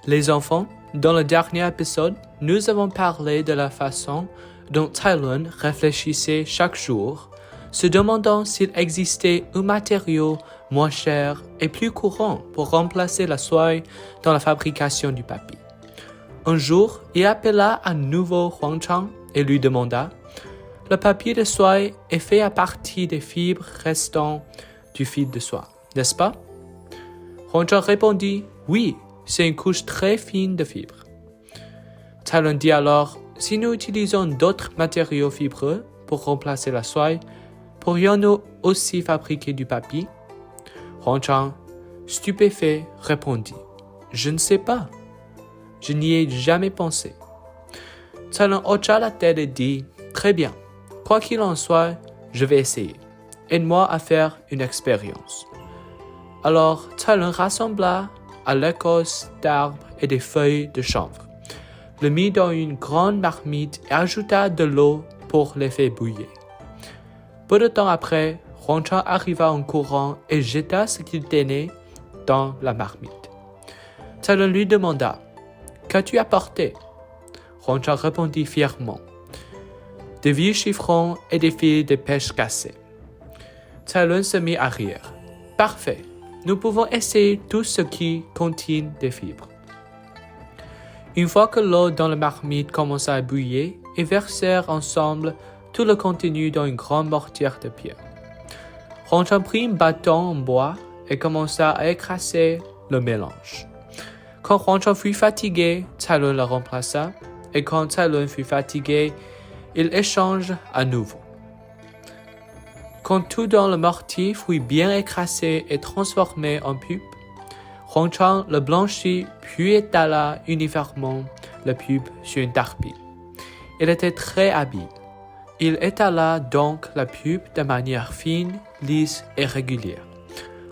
Les enfants, dans le dernier épisode, nous avons parlé de la façon dont Tylun réfléchissait chaque jour, se demandant s'il existait un matériau moins cher et plus courant pour remplacer la soie dans la fabrication du papier. Un jour, il appela à nouveau Huang Chang et lui demanda « Le papier de soie est fait à partir des fibres restant du fil de soie, n'est-ce pas ?» Huang Chang répondit « Oui, c'est une couche très fine de fibres. » Tylun dit alors « Si nous utilisons d'autres matériaux fibreux pour remplacer la soie, pourrions-nous aussi fabriquer du papier ?» Huang Chang, stupéfait, répondit « Je ne sais pas. Je n'y ai jamais pensé. » Tylun hocha la tête et dit « Très bien. Quoi qu'il en soit, je vais essayer. Aide-moi à faire une expérience. » Alors Tylun rassembla à l'écorce d'arbres et des feuilles de chanvre, le mit dans une grande marmite et ajouta de l'eau pour les faire bouillir. Peu de temps après, Huang Chang arriva en courant et jeta ce qu'il tenait dans la marmite. Tylun lui demanda « Qu'as-tu apporté ?» Huang Chang répondit fièrement « Des vieux chiffrons et des fils de pêche cassés. » Tylun se mit à rire. « Parfait, nous pouvons essayer tout ce qui contient des fibres. » Une fois que l'eau dans la marmite commença à bouillir, ils versèrent ensemble tout le contenu dans une grande mortière de pierre. Huang Chang prit un bâton en bois et commença à écraser le mélange. Quand Huang Chang fut fatigué, Tylun le remplaça, et quand Tylun fut fatigué, ils échangent à nouveau. Quand tout dans le mortier fut bien écrasé et transformé en pulpe, Huang Chang le blanchit puis étala uniformément le pulpe sur une tarpille. Il était très habile. Il étala donc la pulpe de manière fine, lisse et régulière.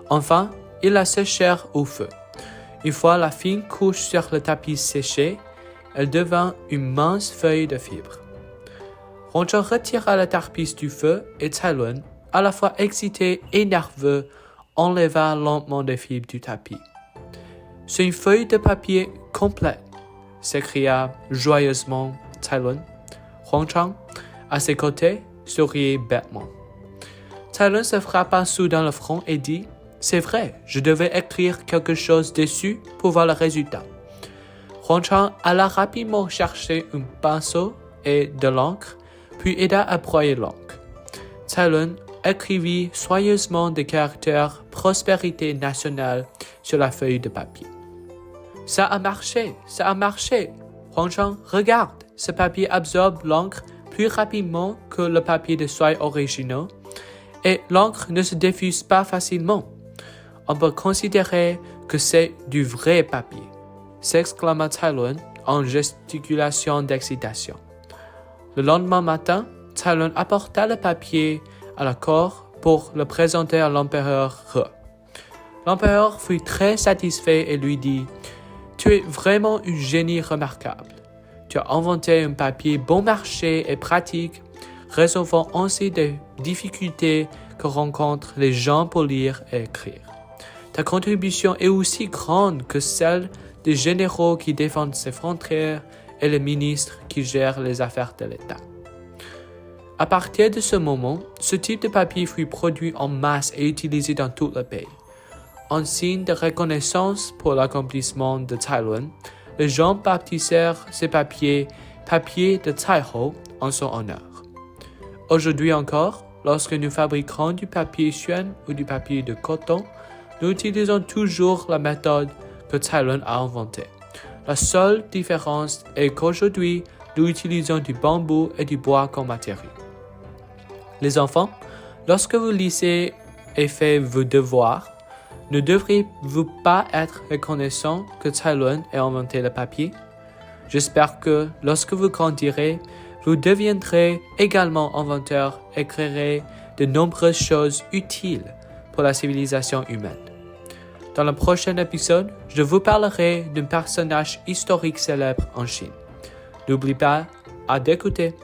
Enfin, ils la séchèrent au feu. Une fois la fine couche sur le tapis séchée, elle devint une mince feuille de fibre. Huang Chang retira la tarpisse du feu et Tylun, à la fois excité et nerveux, enleva lentement les fibres du tapis. « C'est une feuille de papier complète !» s'écria joyeusement Tylun. Huang Chang, à ses côtés, souriait bêtement. Tylun se frappa soudain le front et dit « C'est vrai, je devais écrire quelque chose dessus pour voir le résultat. » Huang Chang alla rapidement chercher un pinceau et de l'encre, puis aida à broyer l'encre. Tylun écrivit soigneusement des caractères « Prospérité nationale » sur la feuille de papier. « Ça a marché, ça a marché !» Huang Chang, regarde, ce papier absorbe l'encre plus rapidement que le papier de soie originaux et l'encre ne se diffuse pas facilement. On peut considérer que c'est du vrai papier, s'exclama Tylun en gesticulation d'excitation. Le lendemain matin, Tylun apporta le papier à la cour pour le présenter à l'empereur He. L'empereur fut très satisfait et lui dit « Tu es vraiment un génie remarquable. Tu as inventé un papier bon marché et pratique, résolvant ainsi des difficultés que rencontrent les gens pour lire et écrire. Ta contribution est aussi grande que celle des généraux qui défendent ses frontières et les ministres qui gèrent les affaires de l'État. » À partir de ce moment, ce type de papier fut produit en masse et utilisé dans tout le pays. En signe de reconnaissance pour l'accomplissement de Tylun, les gens baptisèrent ces papiers « papier de Taiho » en son honneur. Aujourd'hui encore, lorsque nous fabriquons du papier chêne ou du papier de coton, nous utilisons toujours la méthode que Tylun a inventée. La seule différence est qu'aujourd'hui, nous utilisons du bambou et du bois comme matériaux. Les enfants, lorsque vous lisez et faites vos devoirs, ne devriez-vous pas être reconnaissant que Tylun ait inventé le papier? J'espère que, lorsque vous grandirez, vous deviendrez également inventeur et créerez de nombreuses choses utiles pour la civilisation humaine. Dans le prochain épisode, je vous parlerai d'un personnage historique célèbre en Chine. N'oubliez pas d'écouter.